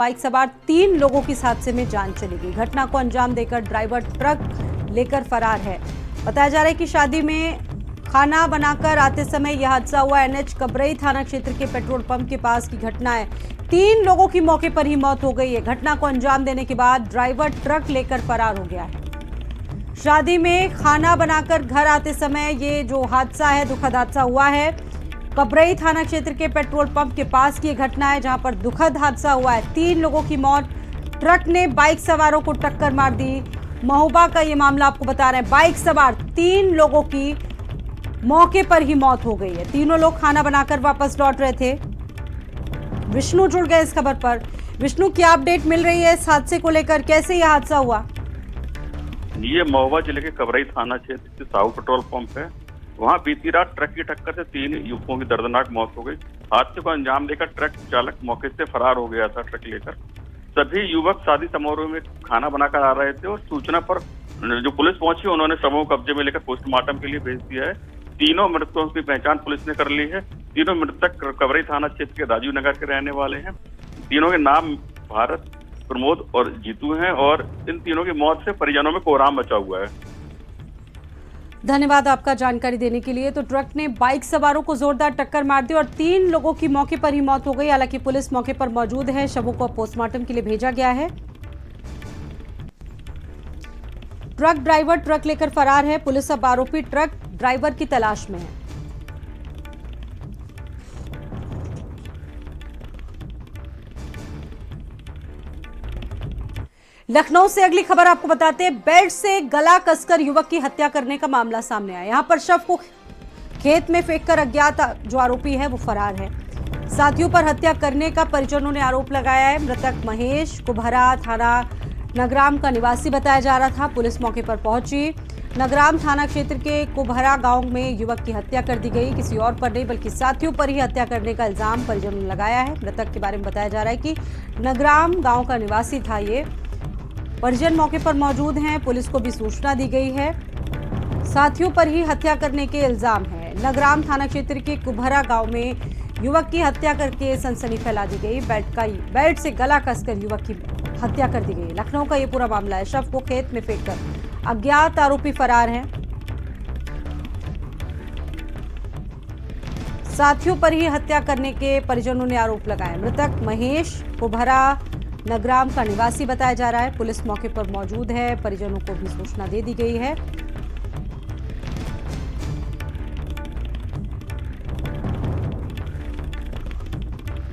Bike सवार 3 लोगों की इस हादसे में जान चली गई। घटना को अंजाम देकर ड्राइवर ट्रक लेकर फरार है। बताया जा रहा है कि शादी में खाना बनाकर आते समय यह हादसा हुआ। एनएच कबरई थाना क्षेत्र के पेट्रोल पंप के पास की घटना है। 3 लोगों की मौके पर ही मौत हो गई है। घटना को अंजाम देने के बाद ड्राइवर ट्रक लेकर फरार हो गया है। शादी में खाना बनाकर घर आते समय ये जो हादसा है, दुखद हादसा हुआ है। कबरई थाना क्षेत्र के पेट्रोल पंप के पास की घटना है, जहां पर दुखद हादसा हुआ है। 3 लोगों की मौत। ट्रक ने बाइक सवारों को टक्कर मार दी। महोबा का ये मामला आपको बता रहे हैं। बाइक सवार 3 लोगों की मौके पर ही मौत हो गई है। तीनों लोग खाना बनाकर वापस लौट रहे थे। विष्णु जुड़ गए इस खबर पर। विष्णु, क्या अपडेट मिल रही है इस हादसे को लेकर? कैसे यह हादसा हुआ? ये महोबा जिले के कबरई थाना क्षेत्र के साहू पेट्रोल पंप है। वहां बीती रात ट्रक की टक्कर से 3 युवकों की दर्दनाक मौत हो गई। हादसे को अंजाम देकर ट्रक चालक मौके से फरार हो गया था ट्रक लेकर। सभी युवक शादी समारोह में खाना बनाकर आ रहे थे और सूचना पर जो पुलिस पहुंची, उन्होंने शवों को कब्जे में लेकर पोस्टमार्टम के लिए भेज दिया है। तीनों मृतकों की पहचान पुलिस ने कर ली है। तीनों मृतक कबरई थाना क्षेत्र के राजीव नगर के रहने वाले हैं। तीनों के नाम भारत, प्रमोद और जीतू हैं और इन तीनों की मौत से परिजनों में कोहराम मचा हुआ है। धन्यवाद आपका जानकारी देने के लिए। तो ट्रक ने बाइक सवारों को जोरदार टक्कर मार दी और 3 लोगों की मौके पर ही मौत हो गई। हालांकि पुलिस मौके पर मौजूद है। शवों को पोस्टमार्टम के लिए भेजा गया है। ट्रक ड्राइवर ट्रक लेकर फरार है। पुलिस अब आरोपी ट्रक ड्राइवर की तलाश में है। लखनऊ से अगली खबर आपको बताते हैं। बेल्ट से गला कसकर युवक की हत्या करने का मामला सामने आया। यहां पर शव को खेत में फेंककर अज्ञात जो आरोपी है वो फरार है। साथियों पर हत्या करने का परिजनों ने आरोप लगाया है। मृतक महेश कुम्हरा थाना नगराम का निवासी बताया जा रहा था। पुलिस मौके पर पहुंची। नगराम थाना क्षेत्र के कुम्हरा गांव में युवक की हत्या कर दी गई। किसी और पर नहीं बल्कि साथियों पर ही हत्या करने का इल्जाम परिजनों ने लगाया है। मृतक के बारे में बताया जा रहा है कि नगराम गांव का निवासी था ये। परिजन मौके पर मौजूद हैं। पुलिस को भी सूचना दी गई है। साथियों पर ही हत्या करने के इल्जाम है। नगराम थाना क्षेत्र के कुम्हरा गांव में युवक की हत्या करके सनसनी फैला दी गई। बेल्ट से गला कसकर युवक की हत्या कर दी गई। लखनऊ का ये पूरा मामला है। शव को खेत में फेंककर अज्ञात आरोपी फरार हैं। साथियों पर ही हत्या करने के परिजनों ने आरोप लगाए। मृतक महेश कुम्हरा नगराम का निवासी बताया जा रहा है। पुलिस मौके पर मौजूद है। परिजनों को भी सूचना दे दी गई है।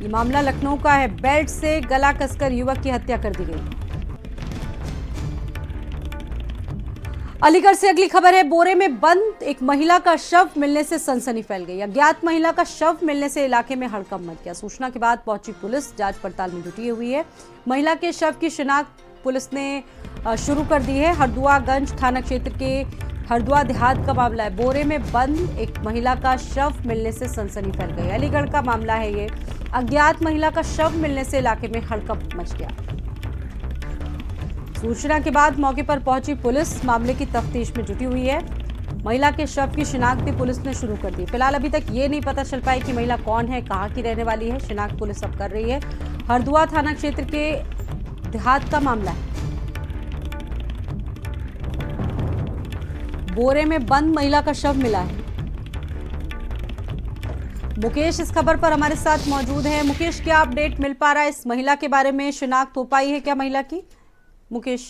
ये मामला लखनऊ का है। बेल्ट से गला कसकर युवक की हत्या कर दी गई। अलीगढ़ से अगली खबर है। बोरे में बंद एक महिला का शव मिलने से सनसनी फैल गई। अज्ञात महिला का शव मिलने से इलाके में हड़कंप मच गया। सूचना के बाद पहुंची पुलिस जांच पड़ताल में जुटी हुई है। महिला के शव की शिनाख्त पुलिस ने शुरू कर दी है। हरदुआगंज थाना क्षेत्र के हरदुआ देहात का मामला है। बोरे में बंद एक महिला का शव मिलने से सनसनी फैल गई। अलीगढ़ का मामला है ये। अज्ञात महिला का शव मिलने से इलाके में हड़कंप मच गया। सूचना के बाद मौके पर पहुंची पुलिस मामले की तफ्तीश में जुटी हुई है। महिला के शव की शिनाख्त भी पुलिस ने शुरू कर दी। फिलहाल अभी तक ये नहीं पता चल पाई कि महिला कौन है, कहां की रहने वाली है। शिनाख्त पुलिस अब कर रही है। हरदुआ थाना क्षेत्र के देहात का मामला है। बोरे में बंद महिला का शव मिला है। मुकेश इस खबर पर हमारे साथ मौजूद है। मुकेश, क्या अपडेट मिल पा रहा है इस महिला के बारे में? शिनाख्त हो पाई है क्या महिला की? मुकेश,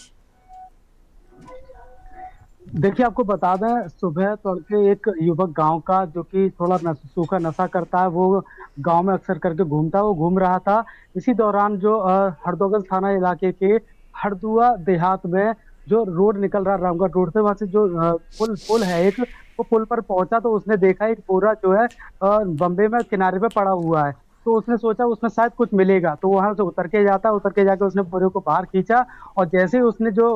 देखिए, आपको बता दें, सुबह तड़के एक युवक गांव का, जो कि थोड़ा सूखा नशा करता है, वो गांव में अक्सर करके घूमता है। वो घूम रहा था। इसी दौरान जो हरदोगंज थाना इलाके के हरदुआ देहात में जो रोड निकल रहा है, रामगढ़ रोड से, वहां से जो पुल है एक, वो पुल पर पहुंचा तो उसने देखा एक बोरा जो है बम्बे में किनारे पे पड़ा हुआ है। तो उसने सोचा उसमें शायद कुछ मिलेगा, तो वहां से उतर के जाके उसने बोरे को बाहर खींचा। और जैसे ही उसने जो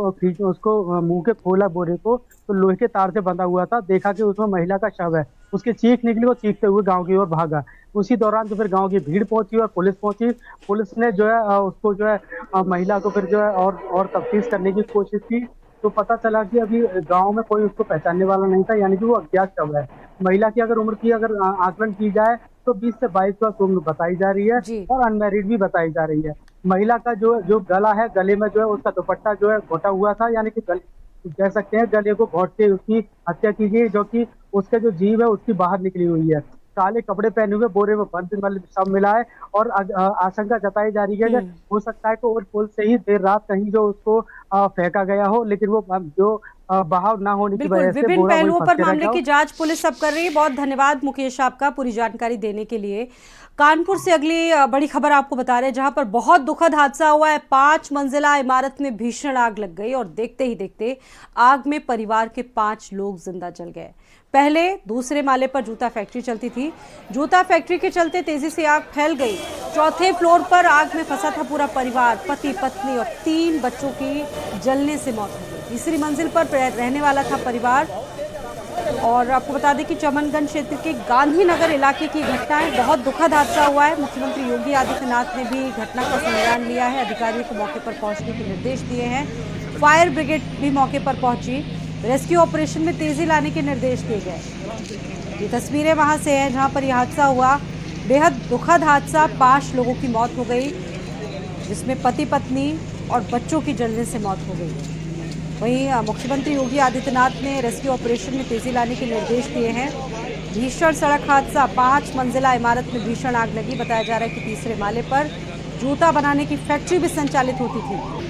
उसको मुंह के खोला बोरे को, तो लोहे के तार से बंधा हुआ था। देखा कि उसमें महिला का शव है। उसकी चीख निकली, वो चीखते हुए गांव की ओर भागा। उसी दौरान जो फिर गांव की भीड़ पहुंची और पुलिस पहुंची। पुलिस ने जो है उसको जो है महिला को फिर जो है और तफ्तीश करने की कोशिश की। तो पता चला कि अभी गांव में कोई उसको पहचानने वाला नहीं था, यानी कि वो अज्ञात शव है। महिला की अगर उम्र की आकलन की जाए तो 20 से 22 वर्ष उम्र बताई जा रही है जी। और अनमैरिड भी बताई जा रही है। महिला का जो गला है, गले में जो है उसका दुपट्टा जो है घोटा हुआ था, यानी कि कह सकते हैं गले को घोट के उसकी हत्या की गई, जो कि उसका जो जीव है उसकी बाहर निकली हुई है। काले कपड़े पहने हुए, बोरे में बंद मतलब सब मिला है, और आशंका जताई जा रही है कि हो सकता है कि और पुल से ही देर रात कहीं जो उसको फेंका गया हो, लेकिन वो जो बहाव ना होने की बिल्कुल, वजह से विभिन्न बोरा वहीं पहलुओं फंस पर के रह मामले गया की हो। जांच पुलिस अब कर रही है। बहुत धन्यवाद मुकेश आपका पूरी जानकारी देने के लिए। कानपुर से अगली बड़ी खबर आपको बता रहे हैं, जहां पर बहुत दुखद हादसा हुआ है। 5 मंजिला इमारत में भीषण आग लग गई और देखते ही देखते आग में परिवार के 5 लोग जिंदा जल गए। पहले दूसरे माले पर जूता फैक्ट्री चलती थी। जूता फैक्ट्री के चलते तेजी से आग फैल गई। चौथे फ्लोर पर आग में फंसा था पूरा परिवार, पति पत्नी और 3 बच्चों की जलने से मौत हो गई। तीसरी मंजिल पर रहने वाला था परिवार। और आपको बता दें कि चमनगंज क्षेत्र के गांधीनगर इलाके की घटना है। बहुत दुखद हादसा हुआ है। मुख्यमंत्री योगी आदित्यनाथ ने भी घटना का संज्ञान लिया है। अधिकारियों को मौके पर पहुंचने के निर्देश दिए हैं। फायर ब्रिगेड भी मौके पर पहुंची। रेस्क्यू ऑपरेशन में तेजी लाने के निर्देश दिए गए। ये तस्वीरें वहां से हैं जहां पर यह हादसा हुआ। बेहद दुखद हादसा, 5 लोगों की मौत हो गई, जिसमें पति पत्नी और बच्चों की जलने से मौत हो गई। वहीं मुख्यमंत्री योगी आदित्यनाथ ने रेस्क्यू ऑपरेशन में तेजी लाने के निर्देश दिए हैं। भीषण सड़क हादसा, 5 मंजिला इमारत में भीषण आग लगी। बताया जा रहा है कि तीसरे माले पर जूता बनाने की फैक्ट्री भी संचालित होती थी।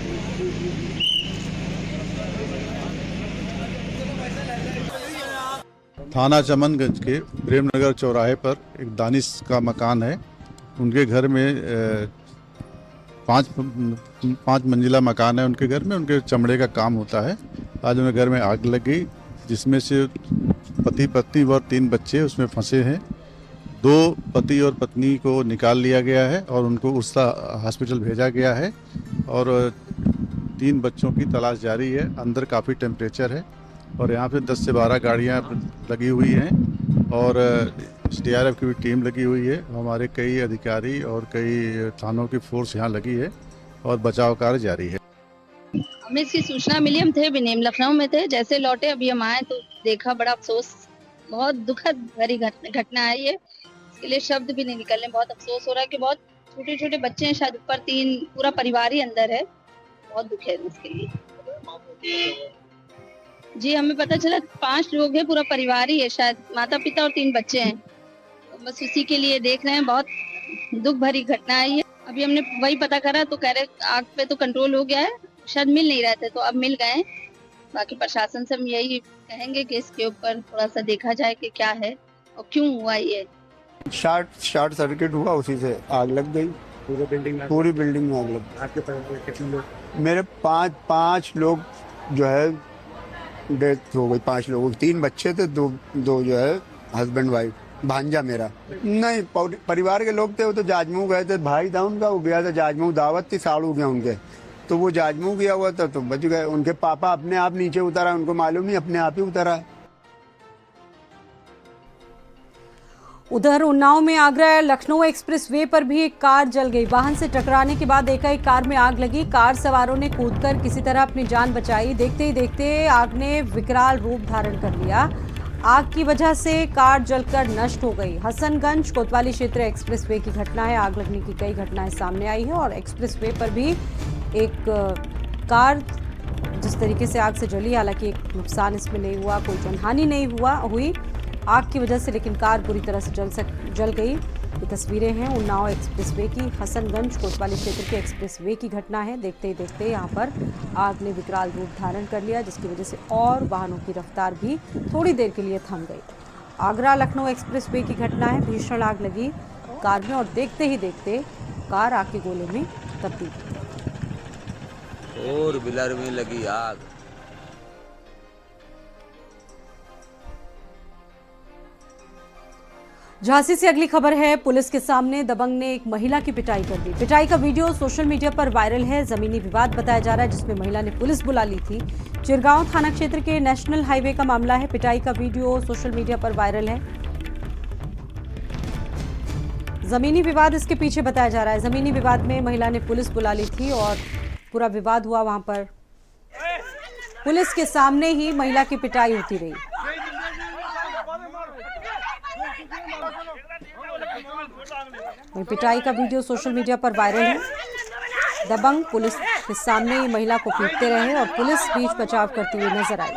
थाना चमनगंज के प्रेमनगर चौराहे पर एक दानिश का मकान है। उनके घर में पाँच मंजिला मकान है। उनके घर में उनके चमड़े का काम होता है। आज उनके घर में आग लग गई, जिसमें से पति पत्नी और 3 बच्चे उसमें फंसे हैं। 2 पति और पत्नी को निकाल लिया गया है और उनको उस्ता हॉस्पिटल भेजा गया है, और 3 बच्चों की तलाश जारी है। अंदर काफ़ी टेम्परेचर है और यहाँ पे 10 से 12 गाड़ियाँ लगी हुई हैं और SDRF की भी टीम लगी हुई है। हमारे कई अधिकारी और कई थानों की फोर्स यहाँ लगी है और बचाव कार्य जारी है। हमें इसकी सूचना मिली, हम थे भी लखनऊ में थे। जैसे लौटे अभी हम आए तो देखा, बड़ा अफसोस, बहुत दुखद भरी घटना है ये। इसके लिए शब्द भी नहीं निकलने। बहुत अफसोस हो रहा है कि बहुत छोटे छोटे बच्चे हैं, शायद ऊपर 3, पूरा परिवार ही अंदर है। बहुत दुख है इसके लिए। जी, हमें पता चला 5 लोग हैं, पूरा परिवार ही है, शायद माता पिता और 3 बच्चे हैं। तो बस उसी के लिए देख रहे हैं। बहुत दुख भरी घटना है ये। अभी हमने वही पता करा तो कह रहे आग पे तो कंट्रोल हो गया है, शायद मिल नहीं रहे थे तो अब मिल गए। बाकी प्रशासन से हम यही कहेंगे कि इसके ऊपर थोड़ा सा देखा जाए कि क्या है और क्यों हुआ ये। शॉर्ट सर्किट हुआ, उसी से आग लग गई। पूरी बिल्डिंग में आग लग गई। आपके परिवार में कितने लोग? मेरे 5 लोग जो है डेथ हो गई। 5 लोगों, 3 बच्चे थे, दो जो है हस्बैंड वाइफ, भांजा मेरा। नहीं, परिवार के लोग थे। वो तो जाजमऊ गए थे, भाई था उनका, वो गया था जाजमऊ, दावत थी, साड़ू गया उनके, तो वो जाजमऊ गया हुआ था तो बच गए। उनके पापा अपने आप नीचे उतरा, उनको मालूम नहीं, अपने आप ही उतरा। उधर उन्नाव में आगरा लखनऊ एक्सप्रेसवे पर भी एक कार जल गई। वाहन से टकराने के बाद एकाएक कार में आग लगी। कार सवारों ने कूदकर किसी तरह अपनी जान बचाई। देखते ही देखते आग ने विकराल रूप धारण कर लिया। आग की वजह से कार जलकर नष्ट हो गई। हसनगंज कोतवाली क्षेत्र एक्सप्रेसवे की घटना है। आग लगने की कई घटनाएं सामने आई है और एक्सप्रेसवे पर भी एक कार जिस तरीके से आग से जली, हालांकि एक नुकसान इसमें नहीं हुआ, कोई जनहानि नहीं हुई आग की वजह से, लेकिन कार पूरी तरह से जल गई। ये तस्वीरें हैं उन्नाव एक्सप्रेसवे की। हसनगंज कोतवाली क्षेत्र के एक्सप्रेसवे की घटना है। देखते ही देखते यहाँ पर आग ने विकराल रूप धारण कर लिया, जिसकी वजह से और वाहनों की रफ्तार भी थोड़ी देर के लिए थम गई। आगरा लखनऊ एक्सप्रेसवे की घटना है। भीषण आग लगी कार में और देखते ही देखते कार आग के गोले में तब्दील हो गई। और व्हीलर में लगी आग। झांसी से अगली खबर है। पुलिस के सामने दबंग ने एक महिला की पिटाई कर दी। पिटाई का वीडियो सोशल मीडिया पर वायरल है। जमीनी विवाद बताया जा रहा है, जिसमें महिला ने पुलिस बुला ली थी। चिरगांव थाना क्षेत्र के नेशनल हाईवे का मामला है। पिटाई का वीडियो सोशल मीडिया पर वायरल है। जमीनी विवाद इसके पीछे बताया जा रहा है। जमीनी विवाद में महिला ने पुलिस बुला ली थी और पूरा विवाद हुआ। वहां पर पुलिस के सामने ही महिला की पिटाई होती रही। पिटाई का वीडियो सोशल मीडिया पर वायरल है। दबंग पुलिस के सामने ही महिला को पीटते रहे और पुलिस बीच बचाव करती हुई नजर आई।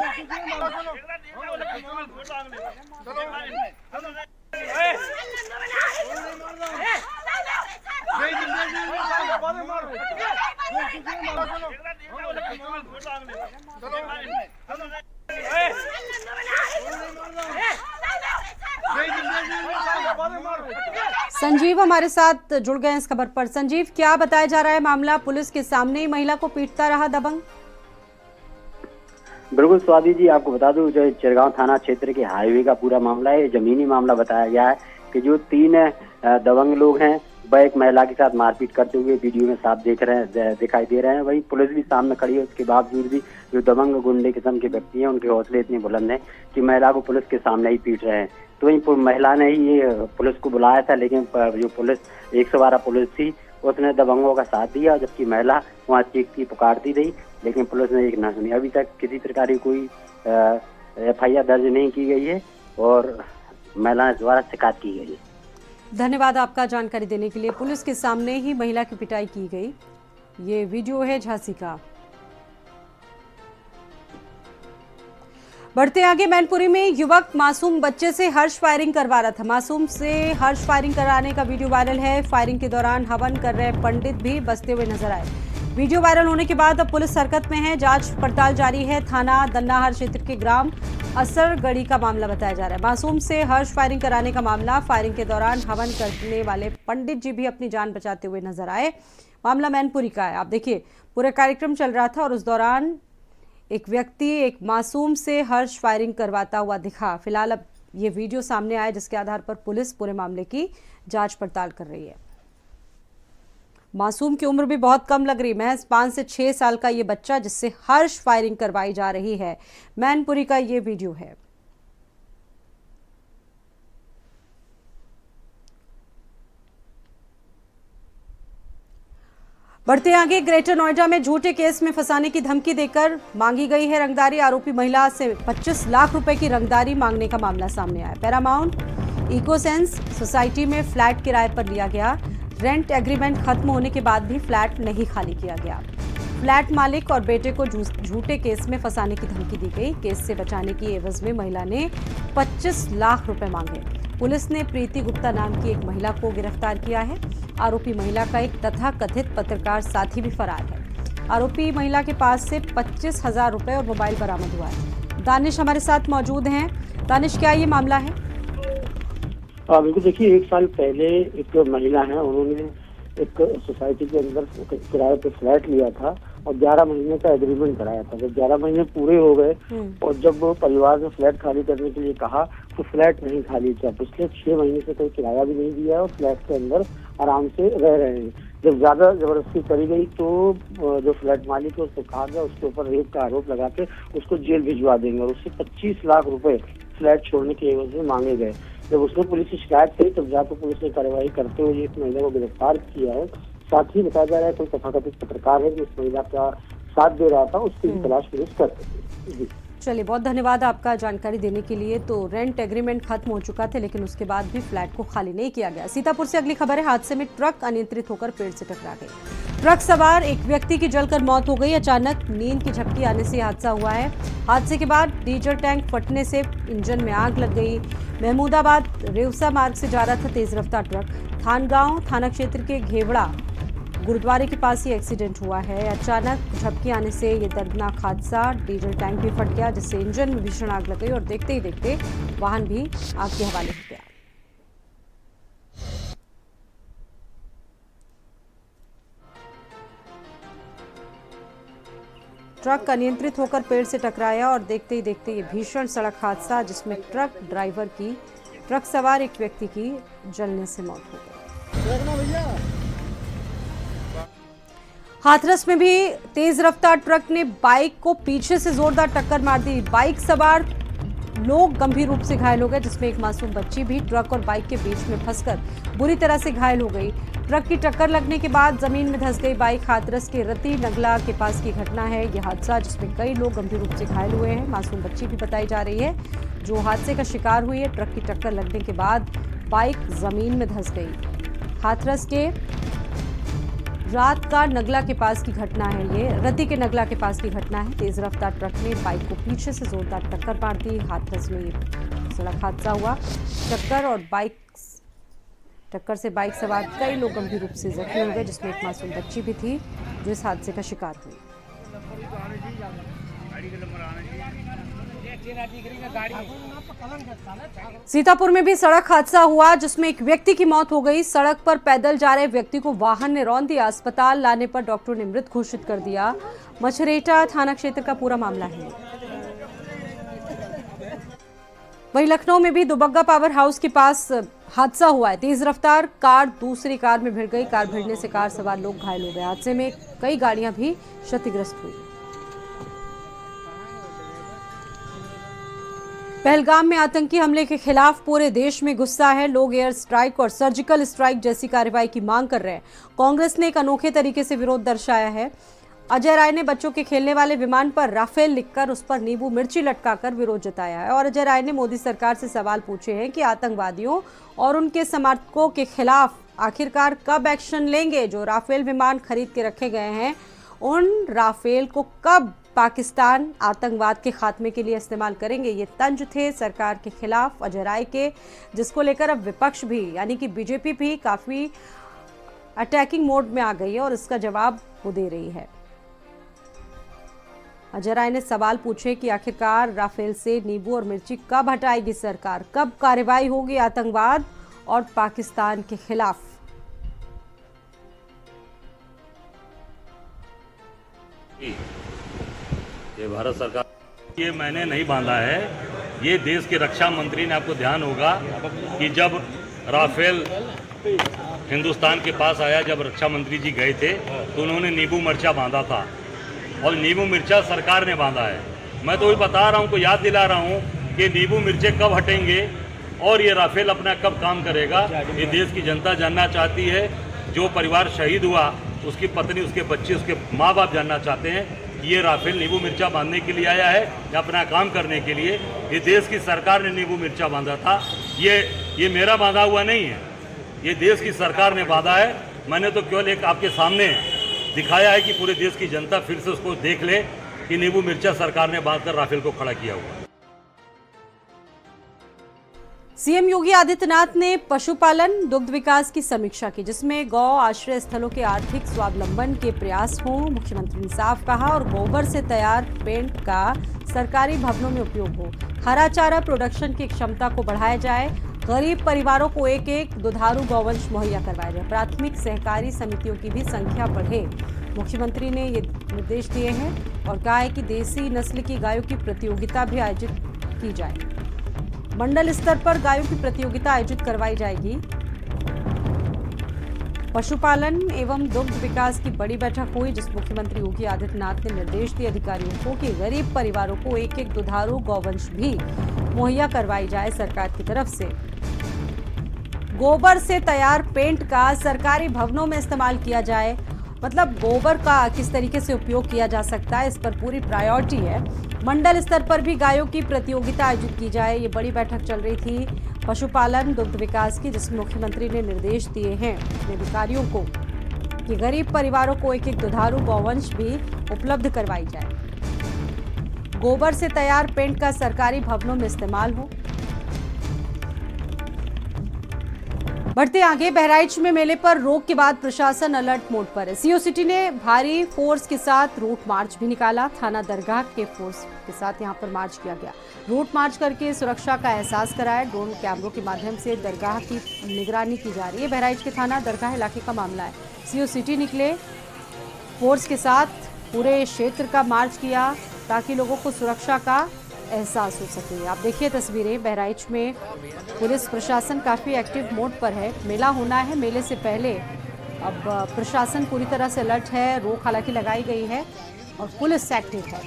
संजीव हमारे साथ जुड़ गए इस खबर पर। संजीव, क्या बताया जा रहा है मामला? पुलिस के सामने ही महिला को पीटता रहा दबंग। बिल्कुल स्वाति जी, आपको बता दूं जो चिरगांव थाना क्षेत्र के हाईवे का पूरा मामला है, जमीनी मामला बताया गया है कि जो 3 दबंग लोग हैं वह एक महिला के साथ मारपीट करते हुए वीडियो में साफ दिखाई दे रहे हैं। वहीं पुलिस भी सामने खड़ी है, उसके बावजूद भी जो दबंग गुंडे किस्म के व्यक्ति हैं उनके हौसले इतने बुलंद हैं कि महिला को पुलिस के सामने ही पीट रहे हैं। तो वहीं महिला ने ही ये पुलिस को बुलाया था, लेकिन जो पुलिस 112 पुलिस थी उसने दबंगों का साथ दिया, जबकि महिला वहाँ चीखती पुकारती रही, लेकिन पुलिस ने एक न सुनी। अभी तक किसी प्रकार की कोई FIR दर्ज नहीं की गई है और महिला द्वारा शिकायत की गई है। धन्यवाद आपका जानकारी देने के लिए। पुलिस के सामने ही महिला की पिटाई की गई, ये वीडियो है झांसी का। बढ़ते आगे, मैनपुरी में युवक मासूम बच्चे से हर्ष फायरिंग करवा रहा था। मासूम से हर्ष फायरिंग कराने का वीडियो वायरल है। फायरिंग के दौरान हवन कर रहे पंडित भी बचते हुए नजर आए। वीडियो वायरल होने के बाद अब पुलिस हरकत में है, जांच पड़ताल जारी है। थाना दन्नाहर क्षेत्र के ग्राम असरगढ़ी का मामला बताया जा रहा है। मासूम से हर्ष फायरिंग कराने का मामला। फायरिंग के दौरान हवन करने वाले पंडित जी भी अपनी जान बचाते हुए नजर आए। मामला मैनपुरी का है। आप देखिए, पूरा कार्यक्रम चल रहा था और उस दौरान एक व्यक्ति एक मासूम से हर्ष फायरिंग करवाता हुआ दिखा। फिलहाल अब ये वीडियो सामने आया, जिसके आधार पर पुलिस पूरे मामले की जांच पड़ताल कर रही है। मासूम की उम्र भी बहुत कम लग रही, महज 5 से 6 साल का ये बच्चा जिससे हर्ष फायरिंग करवाई जा रही है। मैनपुरी का ये वीडियो है। बढ़ते आगे, ग्रेटर नोएडा में झूठे केस में फंसाने की धमकी देकर मांगी गई है रंगदारी। आरोपी महिला से 25 लाख रुपए की रंगदारी मांगने का मामला सामने आया। पैरामाउंट इकोसेंस सोसाइटी में फ्लैट किराए पर लिया गया। रेंट एग्रीमेंट खत्म होने के बाद भी फ्लैट नहीं खाली किया गया। फ्लैट मालिक और बेटे को झूठे केस में फंसाने की धमकी दी गई। केस से बचाने की एवज में महिला ने 25 लाख रुपए मांगे। पुलिस ने प्रीति गुप्ता नाम की एक महिला को गिरफ्तार किया है। आरोपी महिला का एक तथाकथित पत्रकार साथी भी फरार है। आरोपी महिला के पास से 25,000 रुपए और मोबाइल बरामद हुआ है। दानिश हमारे साथ मौजूद हैं। दानिश, क्या ये मामला है? बिल्कुल, देखिए 1 साल पहले एक महिला है, उन्होंने एक सोसाइटी के अंदर किराए पे फ्लैट लिया था और 11 महीने का एग्रीमेंट कराया था। जब 11 महीने पूरे हो गए और जब परिवार ने फ्लैट खाली करने के लिए कहा तो फ्लैट नहीं खाली किया। पिछले 6 महीने से कोई किराया भी नहीं दिया और फ्लैट के अंदर आराम से रह रहे हैं। जब ज्यादा जबरदस्ती करी गई तो जो फ्लैट मालिक है उसको कहा गया उसके ऊपर रेप का आरोप लगा के उसको जेल भिजवा देंगे और उससे 25 लाख रुपए फ्लैट छोड़ने के एवज में मांगे गए। जब उसने पुलिस से शिकायत की तब जाकर पुलिस ने कार्रवाई करते हुए इस महिला को गिरफ्तार किया है। साथ ही बताया जा रहा है कोई तथाकथित पत्रकार है जो इस महिला का साथ दे रहा था, उसकी तलाश पुलिस कर रही है। चलिए, बहुत धन्यवाद आपका जानकारी देने के लिए। तो रेंट एग्रीमेंट खत्म हो चुका था, लेकिन उसके बाद भी फ्लैट को खाली नहीं किया गया। सीतापुर से अगली खबर है। हादसे में ट्रक अनियंत्रित होकर पेड़ से टकरा गई। ट्रक सवार एक व्यक्ति की जलकर मौत हो गई। अचानक नींद की झपकी आने से हादसा हुआ है। हादसे के बाद डीजल टैंक फटने से इंजन में आग लग गई। महमूदाबाद रेवसा मार्ग से जा रहा था तेज रफ्तार ट्रक। थानगांव थाना क्षेत्र के घेवड़ा गुरुद्वारे के पास ये एक्सीडेंट हुआ है। अचानक झपकी आने से ये दर्दनाक हादसा, डीजल टैंक भी फट गया जिससे इंजन में भीषण आग लग गई और देखते ही देखते वाहन भी आग के हवाले हो गया। ट्रक अनियंत्रित होकर पेड़ से टकराया और देखते ही देखते ये भीषण सड़क हादसा, जिसमें ट्रक ड्राइवर की, ट्रक सवार एक व्यक्ति की जलने से मौत हो गई। हाथरस में भी तेज रफ्तार ट्रक ने बाइक को पीछे से जोरदार टक्कर मार दी। बाइक सवार लोग गंभीर रूप से घायल हो गए, जिसमें एक मासूम बच्ची भी ट्रक और बाइक के बीच में फंसकर बुरी तरह से घायल हो गई। ट्रक की टक्कर लगने के बाद जमीन में धंस गई बाइक। हाथरस के रति नगला के पास की घटना है यह हादसा, जिसमें कई लोग गंभीर रूप से घायल हुए हैं। मासूम बच्ची भी बताई जा रही है जो हादसे का शिकार हुई है। ट्रक की टक्कर लगने के बाद बाइक जमीन में धंस गई। हाथरस के रात का नगला के पास की घटना है ये, रति के नगला के पास की घटना है। तेज रफ्तार ट्रक ने बाइक को पीछे से जोरदार टक्कर मार दी। हाथरस में ये सड़क हादसा हुआ। टक्कर से बाइक सवार कई लोग गंभीर रूप से जख्मी हो गए, जिसमें एक मासूम बच्ची भी थी जो इस हादसे का शिकार हुई। सीतापुर में भी सड़क हादसा हुआ, जिसमें एक व्यक्ति की मौत हो गई। सड़क पर पैदल जा रहे व्यक्ति को वाहन ने रौंद दिया। अस्पताल लाने पर डॉक्टर ने मृत घोषित कर दिया। मछरेटा थाना क्षेत्र का पूरा मामला है। वहीं लखनऊ में भी दुबग्गा पावर हाउस के पास हादसा हुआ है। तेज रफ्तार कार दूसरी कार में भिड़ गई। कार भिड़ने से कार सवार लोग घायल हो गए। हादसे में कई गाड़ियां भी क्षतिग्रस्त हुई। पहलगाम में आतंकी हमले के खिलाफ पूरे देश में गुस्सा है। लोग एयर स्ट्राइक और सर्जिकल स्ट्राइक जैसी कार्रवाई की मांग कर रहे हैं। कांग्रेस ने एक अनोखे तरीके से विरोध दर्शाया है। अजय राय ने बच्चों के खेलने वाले विमान पर राफेल लिखकर उस पर नींबू मिर्ची लटकाकर विरोध जताया है। और अजय राय ने मोदी सरकार से सवाल पूछे हैं कि आतंकवादियों और उनके समर्थकों के खिलाफ आखिरकार कब एक्शन लेंगे। जो राफेल विमान खरीद के रखे गए हैं, उन राफेल को कब पाकिस्तान आतंकवाद के खात्मे के लिए इस्तेमाल करेंगे। ये तंज थे सरकार के खिलाफ अजय राय के, जिसको लेकर अब विपक्ष भी यानी कि बीजेपी भी काफी अटैकिंग मोड में आ गई है और इसका जवाब वो दे रही है। अजय राय ने सवाल पूछे कि आखिरकार राफेल से नींबू और मिर्ची कब हटाएगी सरकार, कब कार्रवाई होगी आतंकवाद और पाकिस्तान के खिलाफ। ये भारत सरकार, ये मैंने नहीं बांधा है, ये देश के रक्षा मंत्री ने, आपको ध्यान होगा कि जब राफेल हिंदुस्तान के पास आया, जब रक्षा मंत्री जी गए थे तो उन्होंने नींबू मिर्चा बांधा था और नींबू मिर्चा सरकार ने बांधा है। मैं तो वही बता रहा हूँ, को याद दिला रहा हूँ कि नींबू मिर्चे कब हटेंगे और ये राफेल अपना कब काम करेगा। ये देश की जनता जानना चाहती है। जो परिवार शहीद हुआ, उसकी पत्नी, उसके बच्चे, उसके माँ बाप जानना चाहते हैं कि ये राफेल नींबू मिर्चा बांधने के लिए आया है या अपना काम करने के लिए। ये देश की सरकार ने नींबू मिर्चा बांधा था, ये मेरा बांधा हुआ नहीं है, ये देश की सरकार ने बांधा है। मैंने तो केवल एक आपके सामने दिखाया है कि पूरे देश की जनता फिर से उसको देख ले कि नींबू मिर्चा सरकार ने बांधकर राफेल को खड़ा किया हुआ। सीएम योगी आदित्यनाथ ने पशुपालन दुग्ध विकास की समीक्षा की, जिसमें गौ आश्रय स्थलों के आर्थिक स्वावलंबन के प्रयास हों। मुख्यमंत्री ने साफ कहा और गोबर से तैयार पेंट का सरकारी भवनों में उपयोग हो। हरा चारा प्रोडक्शन की क्षमता को बढ़ाया जाए। गरीब परिवारों को एक एक दुधारू गौवंश मुहैया करवाया जाए। प्राथमिक सहकारी समितियों की भी संख्या बढ़े। मुख्यमंत्री ने ये निर्देश दिए हैं और कहा है कि देसी नस्ल की गायों की प्रतियोगिता भी आयोजित की जाए। मंडल स्तर पर गायों की प्रतियोगिता आयोजित करवाई जाएगी। पशुपालन एवं दुग्ध विकास की बड़ी बैठक हुई, जिस मुख्यमंत्री योगी आदित्यनाथ ने निर्देश दिए अधिकारियों को कि गरीब परिवारों को एक एक दुधारू गौवंश भी मुहैया करवाई जाए सरकार की तरफ से। गोबर से तैयार पेंट का सरकारी भवनों में इस्तेमाल किया जाए। मतलब गोबर का किस तरीके से उपयोग किया जा सकता है, इस पर पूरी प्रायोरिटी है। मंडल स्तर पर भी गायों की प्रतियोगिता आयोजित की जाए। ये बड़ी बैठक चल रही थी पशुपालन दुग्ध विकास की, जिसमें मुख्यमंत्री ने निर्देश दिए हैं अपने अधिकारियों को कि गरीब परिवारों को एक एक दुधारू गौवंश भी उपलब्ध करवाई जाए। गोबर से तैयार पेंट का सरकारी भवनों में इस्तेमाल हो। बढ़ते आगे, बहराइच में मेले पर रोक के बाद प्रशासन अलर्ट मोड पर है। सीओ सिटी ने भारी फोर्स के साथ रूट मार्च भी निकाला। थाना दरगाह के फोर्स के साथ यहां पर मार्च किया गया। रूट मार्च करके सुरक्षा का एहसास कराया। ड्रोन कैमरों के माध्यम से दरगाह की निगरानी की जा रही है। बहराइच के थाना दरगाह इलाके का मामला है। सीओ सिटी निकले फोर्स के साथ पूरे क्षेत्र का मार्च किया ताकि लोगों को सुरक्षा का एहसास हो सके। आप देखिए तस्वीरें, बहराइच में पुलिस प्रशासन काफ़ी एक्टिव मोड पर है। मेला होना है, मेले से पहले अब प्रशासन पूरी तरह से अलर्ट है। रोक हालांकि लगाई गई है और पुलिस एक्टिव है।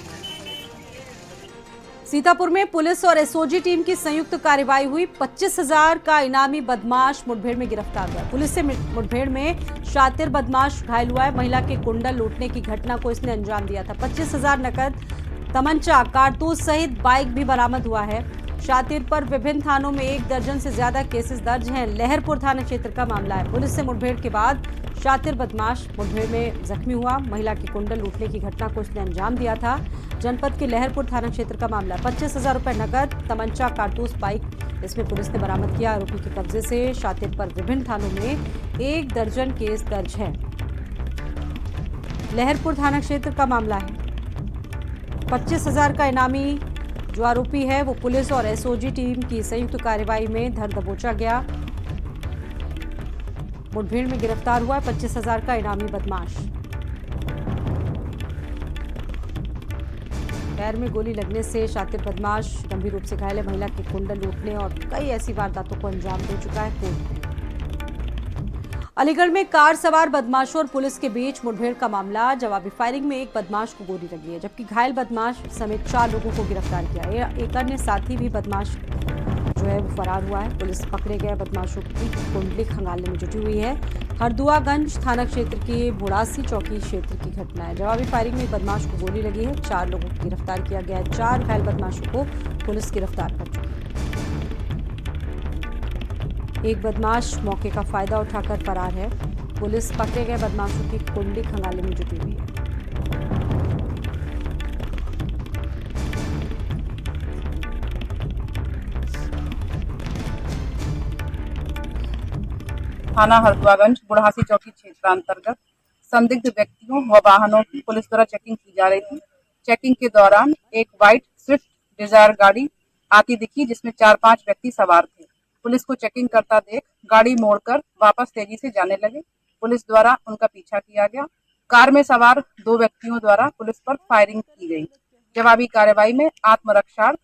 सीतापुर में पुलिस और एसओजी टीम की संयुक्त कार्रवाई हुई। 25,000 का इनामी बदमाश मुठभेड़ में गिरफ्तार हुआ। पुलिस से मुठभेड़ में शातिर बदमाश घायल हुआ है। महिला के कुंडल लूटने की घटना को इसने अंजाम दिया था। 25,000 नकद, तमंचा, कारतूस सहित बाइक भी बरामद हुआ है। शातिर पर विभिन्न थानों में 1 दर्जन से ज्यादा केसेस दर्ज हैं। लहरपुर थाना क्षेत्र का मामला है। पुलिस से मुठभेड़ के बाद शातिर बदमाश मुठभेड़ में जख्मी हुआ। महिला के कुंडल लूटने की घटना को उसने अंजाम दिया था। जनपद के लहरपुर थाना क्षेत्र का मामला। 25,000 रुपए नकद, तमंचा, कारतूस, बाइक इसमें पुलिस ने बरामद किया। आरोपी के कब्जे से शातिर पर विभिन्न थानों में 1 दर्जन केस दर्ज है। लहरपुर थाना क्षेत्र का मामला है। 25,000 का इनामी जो आरोपी है वो पुलिस और एसओजी टीम की संयुक्त कार्रवाई में धर दबोचा गया। मुठभेड़ में गिरफ्तार हुआ 25,000 का इनामी बदमाश। पैर में गोली लगने से शातिर बदमाश गंभीर रूप से घायल है। महिला के कुंडल लूटने और कई ऐसी वारदातों को अंजाम दे चुका है कोर्ट में। अलीगढ़ में कार सवार बदमाशों और पुलिस के बीच मुठभेड़ का मामला। जवाबी फायरिंग में एक बदमाश को गोली लगी है, जबकि घायल बदमाश समेत 4 लोगों को गिरफ्तार किया। एक अन्य साथी भी बदमाश जो है वो फरार हुआ है। पुलिस पकड़े गए बदमाशों की कुंडली खंगालने में जुटी हुई है। हरदुआगंज थाना क्षेत्र की भोड़ासी चौकी क्षेत्र की घटना है। जवाबी फायरिंग में एक बदमाश को गोली लगी है। 4 लोगों को गिरफ्तार किया गया है। 4 घायल बदमाशों को पुलिस गिरफ्तार कर चुकी है। एक बदमाश मौके का फायदा उठाकर फरार है। पुलिस पकड़े गए बदमाशों की कुंडली खंगालने में जुटी हुई है। थाना हरदुआगंज बुढ़ासी चौकी क्षेत्रांतर्गत संदिग्ध व्यक्तियों व वाहनों की पुलिस द्वारा चेकिंग की जा रही थी। चेकिंग के दौरान एक व्हाइट स्विफ्ट डिजायर गाड़ी आती दिखी, जिसमें 4-5 व्यक्ति सवार थे। पुलिस को चेकिंग करता देख गाड़ी मोड़कर वापस तेजी से जाने लगे। पुलिस द्वारा उनका पीछा किया गया। कार में सवार 2 व्यक्तियों द्वारा पुलिस पर फायरिंग की गई। जवाबी कार्रवाई में आत्मरक्षार्थ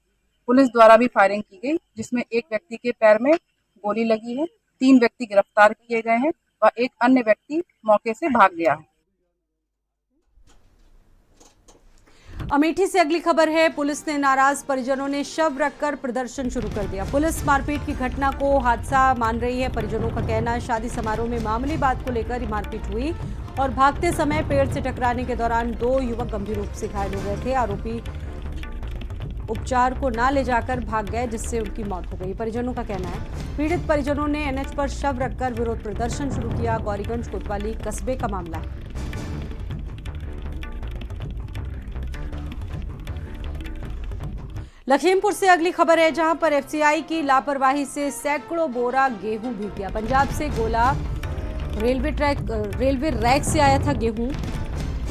पुलिस द्वारा भी फायरिंग की गई, जिसमें एक व्यक्ति के पैर में गोली लगी है। 3 व्यक्ति गिरफ्तार किए गए हैं व एक अन्य व्यक्ति मौके से भाग गया है। अमेठी से अगली खबर है। पुलिस ने नाराज परिजनों ने शव रखकर प्रदर्शन शुरू कर दिया। पुलिस मारपीट की घटना को हादसा मान रही है। परिजनों का कहना है शादी समारोह में मामूली बात को लेकर ही मारपीट हुई और भागते समय पेड़ से टकराने के दौरान 2 युवक गंभीर रूप से घायल हो गए थे। आरोपी उपचार को ना ले जाकर भाग गए, जिससे उनकी मौत हो गई। परिजनों का कहना है पीड़ित परिजनों ने एनएच पर शव रखकर विरोध प्रदर्शन शुरू किया। गौरीगंज कोतवाली कस्बे का मामला है। लखीमपुर से अगली खबर है, जहां पर एफसीआई की लापरवाही से सैकड़ों बोरा गेहूं भीग गया। पंजाब से गोला रेलवे रैक से आया था गेहूं।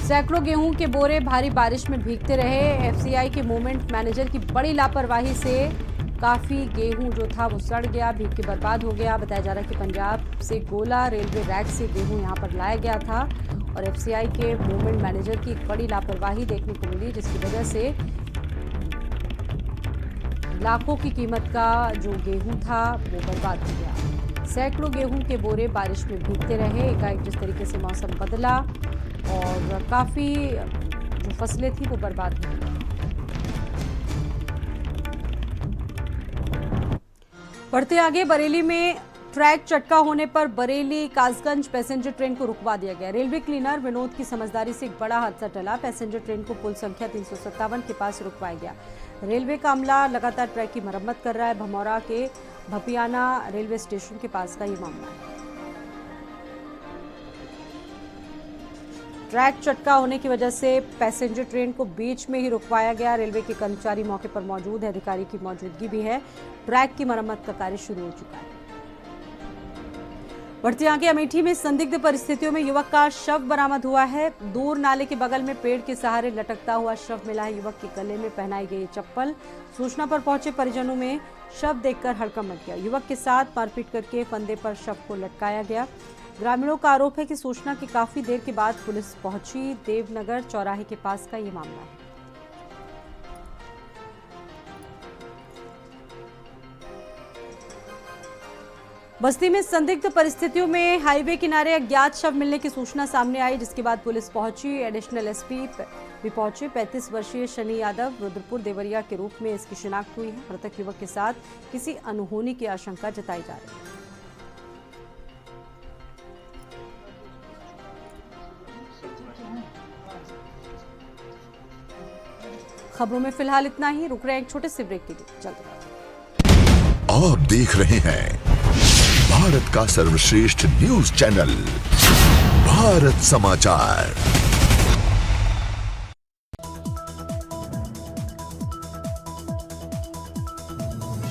सैकड़ों गेहूं के बोरे भारी बारिश में भीगते रहे। एफसीआई के मूवमेंट मैनेजर की बड़ी लापरवाही से काफी गेहूं जो था वो सड़ गया, भीग के बर्बाद हो गया। बताया जा रहा है कि पंजाब से गोला रेलवे रैक से गेहूं यहां पर लाया गया था और एफसीआई के मूवमेंट मैनेजर की एक बड़ी लापरवाही देखने को मिली, जिसकी वजह से लाखों की कीमत का जो गेहूं था वो बर्बाद हो गया। सैकड़ों गेहूं के बोरे बारिश में भीगते रहे। एकाएक जिस तरीके से मौसम बदला और काफी जो फसलें थी वो बर्बाद हो गई। बढ़ते आगे, बरेली में ट्रैक चटका होने पर बरेली कासगंज पैसेंजर ट्रेन को रुकवा दिया गया। रेलवे क्लीनर विनोद की समझदारी से एक बड़ा हादसा टला। पैसेंजर ट्रेन को पुल संख्या 357 के पास रुकवाया गया। रेलवे का अमला लगातार ट्रैक की मरम्मत कर रहा है। भमौरा के भपियाना रेलवे स्टेशन के पास का ये मामला है। ट्रैक चटका होने की वजह से पैसेंजर ट्रेन को बीच में ही रुकवाया गया। रेलवे के कर्मचारी मौके पर मौजूद है, अधिकारी की मौजूदगी भी है। ट्रैक की मरम्मत का कार्य शुरू हो चुका है। बढ़ते आगे, अमेठी में संदिग्ध परिस्थितियों में युवक का शव बरामद हुआ है। दूर नाले के बगल में पेड़ के सहारे लटकता हुआ शव मिला है। युवक के गले में पहनाई गई चप्पल। सूचना पर पहुंचे परिजनों में शव देखकर हड़कंप मच गया। युवक के साथ मारपीट करके फंदे पर शव को लटकाया गया। ग्रामीणों का आरोप है कि सूचना की काफी देर के बाद पुलिस पहुंची। देवनगर चौराहे के पास का ये मामला है। बस्ती में संदिग्ध परिस्थितियों में हाईवे किनारे अज्ञात शव मिलने की सूचना सामने आई, जिसके बाद पुलिस पहुंची। एडिशनल एसपी भी पहुंचे। 35 वर्षीय शनि यादव रुद्रपुर देवरिया के रूप में इसकी शिनाख्त हुई है। मृतक युवक के साथ किसी अनहोनी की आशंका जताई जा रही है। खबरों में फिलहाल इतना ही। रुक रहे हैं एक छोटे से ब्रेक के लिए, चलते हैं। आप देख रहे हैं भारत का सर्वश्रेष्ठ न्यूज चैनल भारत समाचार।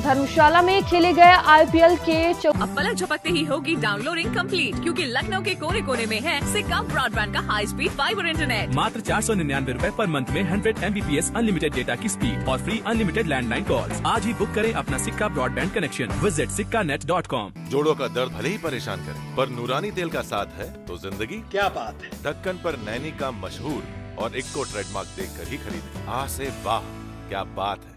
धर्मशाला में खेले गए आईपीएल के अब पलक झपकते ही होगी डाउनलोडिंग कंप्लीट, क्योंकि लखनऊ के कोने कोने में है सिक्का ब्रॉडबैंड का हाई स्पीड फाइबर इंटरनेट। मात्र 499 रुपए पर मंथ में 100 MBPS अनलिमिटेड डेटा की स्पीड और फ्री अनलिमिटेड लैंडलाइन कॉल्स। आज ही बुक करें अपना सिक्का ब्रॉडबैंड कनेक्शन। Visit sikkanet.com। जोड़ों का दर्द भले ही परेशान करे, पर नूरानी तेल का साथ है तो जिंदगी क्या बात है। ढक्कन पर नैनी का मशहूर और इक्को ट्रेडमार्क देखकर ही खरीदे। आ से वाह क्या बात है।